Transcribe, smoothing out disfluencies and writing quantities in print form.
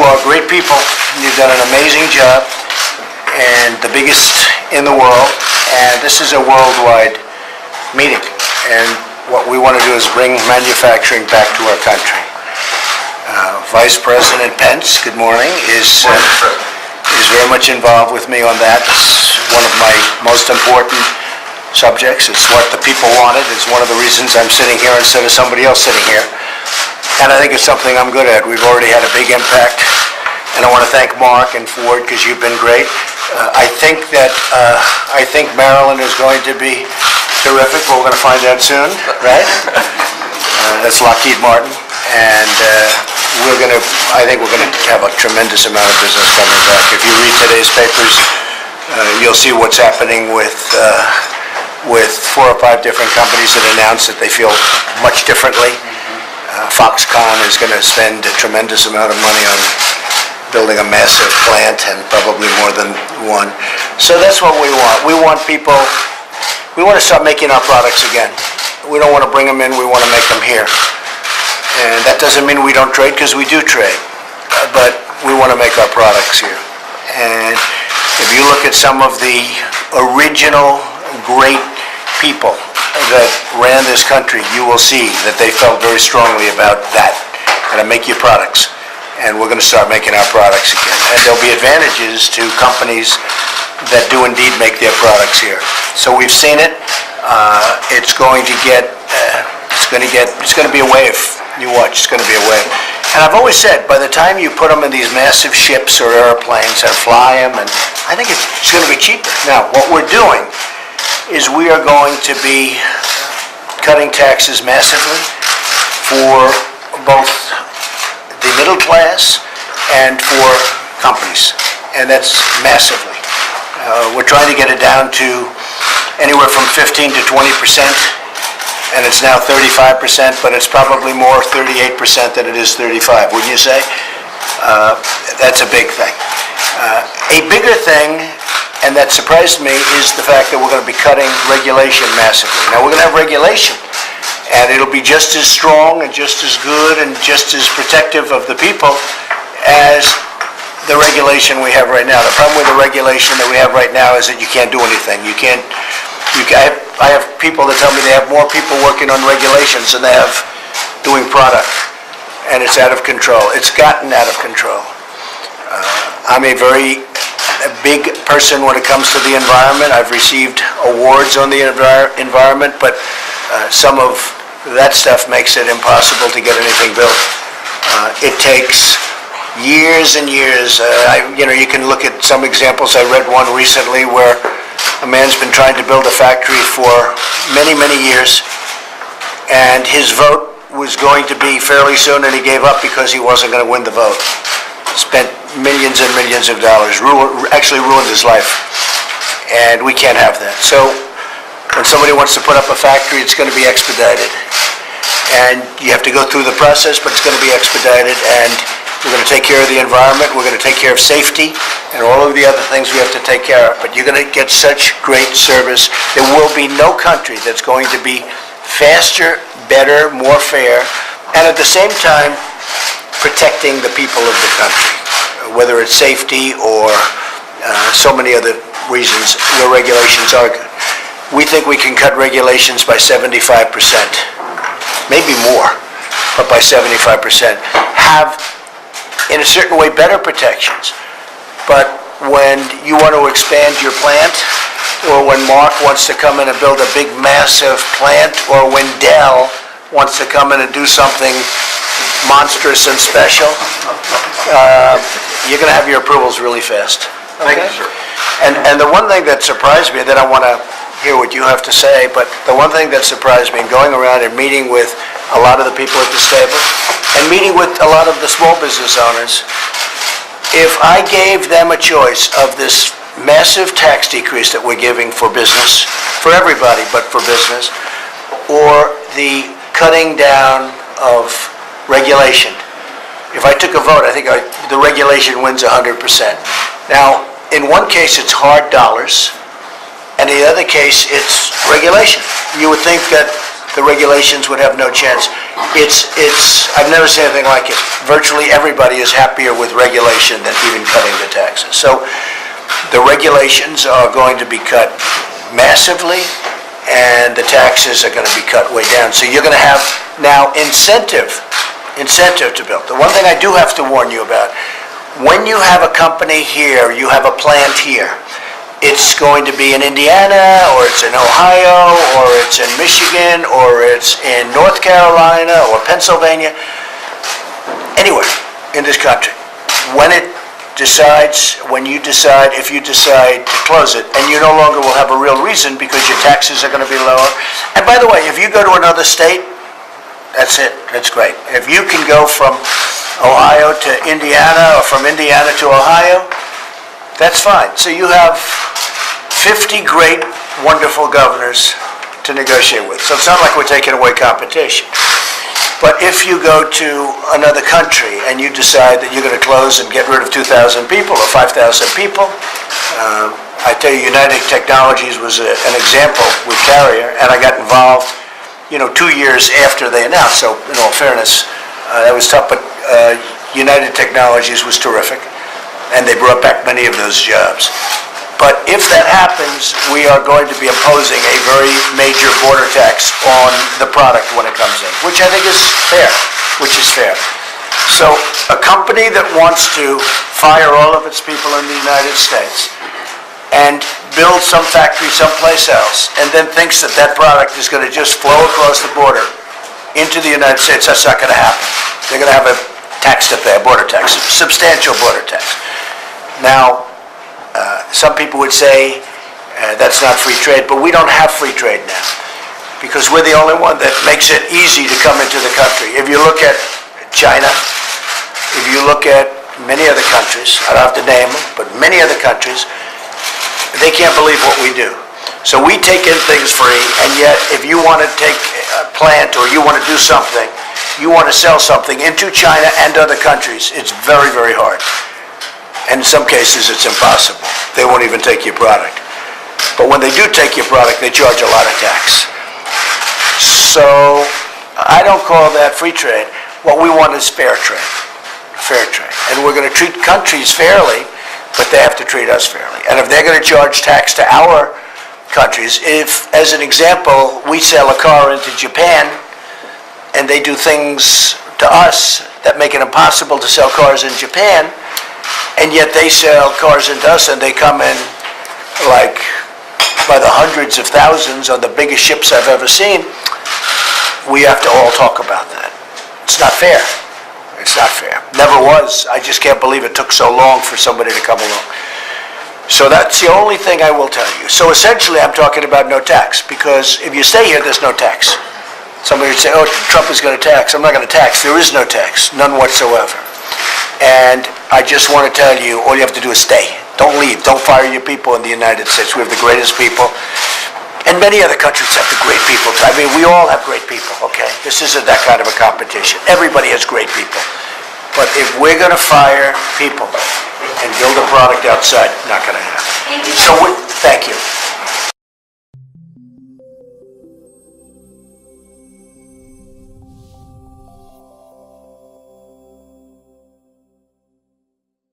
are great people. You've done an amazing job, and the biggest in the world, and this is a worldwide meeting. And what we want to do is bring manufacturing back to our country. Vice President Pence, good morning, is very much involved with me on that. It's one of my most important subjects. It's what the people wanted. It's one of the reasons I'm sitting here instead of somebody else sitting here. And I think it's something I'm good at. We've already had a big impact. And I want to thank Mark and Ford because you've been great. I think Maryland is going to be terrific. We're going to find out soon, right? That's Lockheed Martin. And I think we're going to have a tremendous amount of business coming back. If you read today's papers, you'll see what's happening with 4 or 5 different companies that announced that they feel much differently. Foxconn is going to spend a tremendous amount of money on building a massive plant, and probably more than one. So that's what we want. We want to start making our products again. We don't want to bring them in, we want to make them here. And that doesn't mean we don't trade, because we do trade. But we want to make our products here. And if you look at some of the original great people that ran this country, you will see that they felt very strongly about that, how to make your products. And we're going to start making our products again. And there'll be advantages to companies that do indeed make their products here. So we've seen it. It's going to be a wave. You watch, it's going to be a wave. And I've always said, by the time you put them in these massive ships or airplanes and fly them, and I think it's going to be cheaper. Now, what we're doing is we are going to be cutting taxes massively for both the middle class and for companies, and that's massively. We're trying to get it down to anywhere from 15 to 20%, and it's now 35%, but it's probably more 38% than it is 35, wouldn't you say? That's a big thing. A bigger thing, and that surprised me, is the fact that we're going to be cutting regulation massively. Now, we're going to have regulation, and it'll be just as strong and just as good and just as protective of the people as the regulation we have right now. The problem with the regulation that we have right now is that you can't do anything. I have people that tell me they have more people working on regulations than they have doing product, and it's out of control. It's gotten out of control. I'm a very big person when it comes to the environment. I've received awards on the environment, but some of that stuff makes it impossible to get anything built. It takes years and years. You can look at some examples. I read one recently where a man's been trying to build a factory for many, many years, and his vote was going to be fairly soon, and he gave up because he wasn't going to win the vote. Spent millions and millions of dollars, actually ruined his life, and we can't have that. So when somebody wants to put up a factory, it's going to be expedited, and you have to go through the process, but it's going to be expedited, and we're going to take care of the environment, we're going to take care of safety, and all of the other things we have to take care of. But you're going to get such great service. There will be no country that's going to be faster, better, more fair, and at the same time protecting the people of the country, whether it's safety or so many other reasons where regulations are good. We think we can cut regulations by 75%, maybe more, but by 75%. Have, in a certain way, better protections. But when you want to expand your plant, or when Mark wants to come in and build a big, massive plant, or when Dell wants to come in and do something monstrous and special, you're going to have your approvals really fast. Okay? Thank you, sir. And the one thing that surprised me, then I want to hear what you have to say, but the one thing that surprised me in going around and meeting with a lot of the people at this table, and meeting with a lot of the small business owners, if I gave them a choice of this massive tax decrease that we're giving for business, for everybody but for business, or the cutting down of regulation, if I took a vote, I think the regulation wins 100%. Now, in one case it's hard dollars, and in the other case it's regulation. You would think that the regulations would have no chance. I've never seen anything like it. Virtually everybody is happier with regulation than even cutting the taxes. So the regulations are going to be cut massively, and the taxes are going to be cut way down. So you're going to have now incentive to build. The one thing I do have to warn you about, when you have a company here, you have a plant here, it's going to be in Indiana, or it's in Ohio, or it's in Michigan, or it's in North Carolina, or Pennsylvania, anywhere in this country. If you decide to close it, and you no longer will have a real reason because your taxes are going to be lower. And by the way, if you go to another state, that's it, that's great. If you can go from Ohio to Indiana, or from Indiana to Ohio, that's fine. So you have 50 great, wonderful governors to negotiate with. So it's not like we're taking away competition. But if you go to another country and you decide that you're going to close and get rid of 2,000 people or 5,000 people, I tell you, United Technologies was an example with Carrier, and I got involved 2 years after they announced. So in all fairness, that was tough, but United Technologies was terrific, and they brought back many of those jobs. But if that happens, we are going to be imposing a very major border tax on the product when it comes in, which I think is fair, So a company that wants to fire all of its people in the United States and build some factory someplace else, and then thinks that that product is going to just flow across the border into the United States, that's not going to happen. They're going to have a tax to pay, a border tax, a substantial border tax. Now, some people would say that's not free trade, but we don't have free trade now because we're the only one that makes it easy to come into the country. If you look at China, if you look at many other countries, I don't have to name them, but many other countries, they can't believe what we do. So we take in things free, and yet if you want to take a plant or you want to do something, you want to sell something into China and other countries, it's very, very hard. And in some cases, it's impossible. They won't even take your product. But when they do take your product, they charge a lot of tax. So I don't call that free trade. What we want is fair trade. Fair trade. And we're going to treat countries fairly, but they have to treat us fairly. And if they're going to charge tax to our countries, if, as an example, we sell a car into Japan, and they do things to us that make it impossible to sell cars in Japan, and yet they sell cars into us, and they come in like by the hundreds of thousands on the biggest ships I've ever seen, we have to all talk about that. It's not fair. It's not fair. Never was. I just can't believe it took so long for somebody to come along. So that's the only thing I will tell you. So essentially I'm talking about no tax, because if you stay here, there's no tax. Somebody would say, oh, Trump is going to tax. I'm not going to tax. There is no tax, none whatsoever. And I just want to tell you, all you have to do is stay. Don't leave. Don't fire your people in the United States. We have the greatest people. And many other countries have the great people. I mean, we all have great people, okay? This isn't that kind of a competition. Everybody has great people. But if we're going to fire people and build a product outside, not going to happen. So